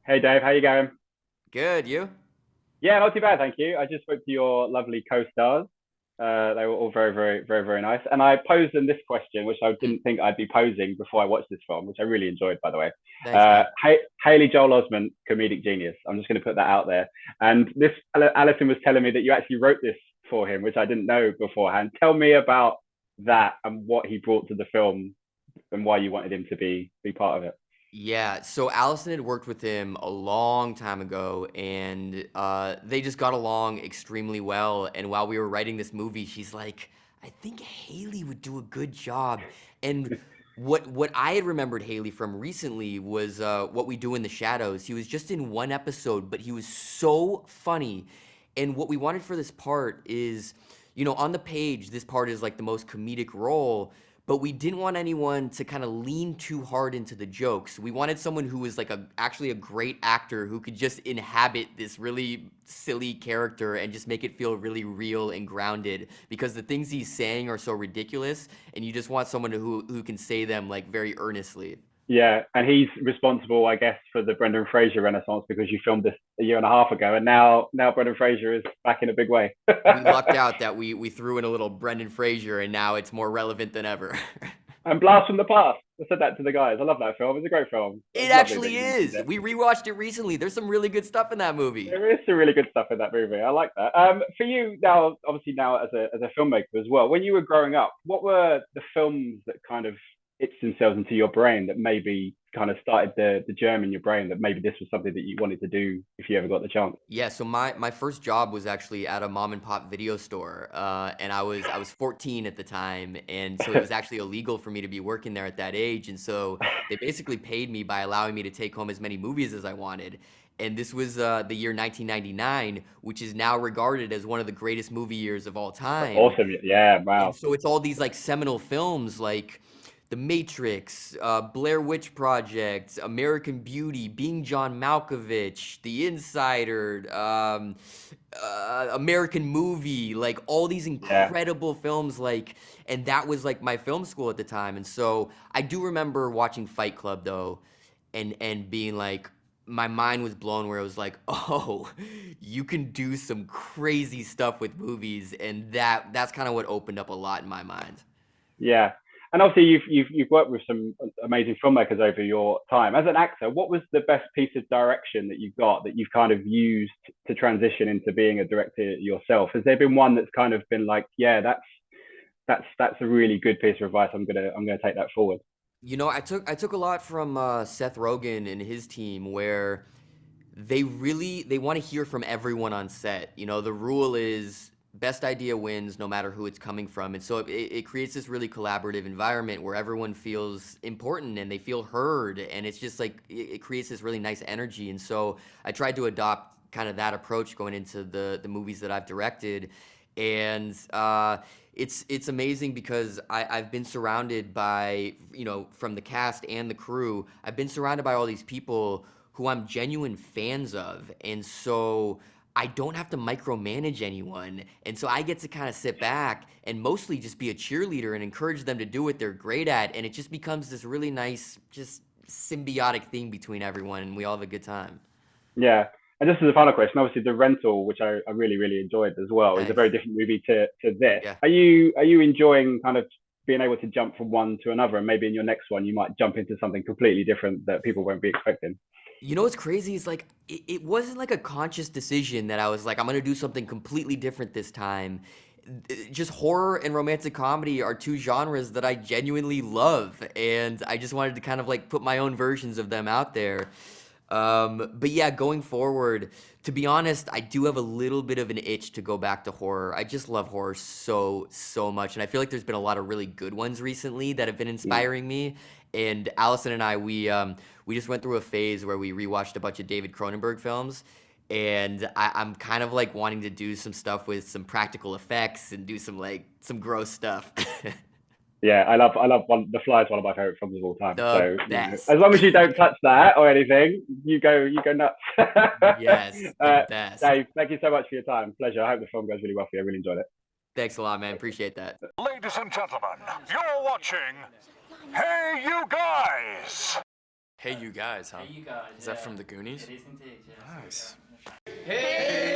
Hey Dave, how you going? Good, you? Yeah, not too bad, thank you. I just spoke to your lovely co-stars. They were all very, very, very, very nice. And I posed them this question, which I Mm, didn't think I'd be posing before I watched this film, which I really enjoyed, by the way. thanks, man. Haley Joel Osment, comedic genius. I'm just going to put that out there. And this, Alison was telling me that you actually wrote this for him, which I didn't know beforehand. Tell me about that and what he brought to the film and why you wanted him to be part of it. Yeah, so Allison had worked with him a long time ago, and they just got along extremely well. And while we were writing this movie, she's like, "I think Haley would do a good job." And what I had remembered Haley from recently was What We Do in the Shadows. He was just in one episode, but he was so funny. And what we wanted for this part is, on the page, this part is like the most comedic role. But we didn't want anyone to kind of lean too hard into the jokes. We wanted someone who was like actually a great actor who could just inhabit this really silly character and just make it feel really real and grounded because the things he's saying are so ridiculous and you just want someone who can say them like very earnestly. Yeah, and he's responsible, I guess, for the Brendan Fraser renaissance because you filmed this a year and a half ago, and now Brendan Fraser is back in a big way. We lucked out that we threw in a little Brendan Fraser and now it's more relevant than ever. And Blast from the Past. I said that to the guys. I love that film. It's a great film. It It's lovely that actually you mentioned is. it. We rewatched it recently. There's some really good stuff in that movie. There is some really good stuff in that movie. I like that. For you now, obviously now as a filmmaker as well, when you were growing up, what were the films that kind of itched themselves into your brain that maybe kind of started the germ in your brain that maybe this was something that you wanted to do if you ever got the chance? Yeah, so my first job was actually at a mom and pop video store, and I was 14 at the time, and so it was actually illegal for me to be working there at that age, and so they basically paid me by allowing me to take home as many movies as I wanted. And this was the year 1999, which is now regarded as one of the greatest movie years of all time. Awesome. Yeah. And Wow. so it's all these like seminal films like The Matrix, Blair Witch Project, American Beauty, Being John Malkovich, The Insider, American Movie, like all these Yeah. incredible films, like, and that was like my film school at the time. And so I do remember watching Fight Club though, and being like, my mind was blown where it was like, oh, you can do some crazy stuff with movies, and that's kind of what opened up a lot in my mind. Yeah. And obviously, you've worked with some amazing filmmakers over your time. As an actor, what was the best piece of direction that you've got that you've kind of used to transition into being a director yourself? Has there been one that's kind of been like, yeah, that's a really good piece of advice. I'm gonna take that forward. I took a lot from Seth Rogen and his team where they want to hear from everyone on set. The rule is best idea wins no matter who it's coming from. And so it creates this really collaborative environment where everyone feels important and they feel heard. And it's just like it creates this really nice energy. And so I tried to adopt kind of that approach going into the movies that I've directed. And it's amazing because I've been surrounded by, from the cast and the crew, I've been surrounded by all these people who I'm genuine fans of. And so I don't have to micromanage anyone. And so I get to kind of sit back and mostly just be a cheerleader and encourage them to do what they're great at. And it just becomes this really nice, just symbiotic thing between everyone. And we all have a good time. Yeah. And just as a final question, obviously the rental, which I really, really enjoyed as well, is a very Thanks. different movie to this. Yeah. Are you enjoying kind of being able to jump from one to another, and maybe in your next one you might jump into something completely different that people won't be expecting? What's crazy is like it wasn't like a conscious decision that I was like I'm gonna do something completely different this time. Just horror and romantic comedy are two genres that I genuinely love, and I just wanted to kind of like put my own versions of them out there. But yeah, going forward, to be honest, I do have a little bit of an itch to go back to horror. I just love horror so much, and I feel like there's been a lot of really good ones recently that have been Mm. inspiring me. And Allison and I, we just went through a phase where we rewatched a bunch of David Cronenberg films. And I'm kind of like wanting to do some stuff with some practical effects and do some gross stuff. Yeah, I love The Fly is one of my favorite films of all time. The So as best. long as you don't touch that or anything, you go nuts. Yes, the best. Dave, thank you so much for your time. Pleasure. I hope the film goes really well for you. I really enjoyed it. Thanks a lot, man. Appreciate that. Ladies and gentlemen, you're watching Hey You Guys! Hey You Guys, huh? Hey You Guys. Is that from the Goonies? It is indeed, yes. Nice. Hey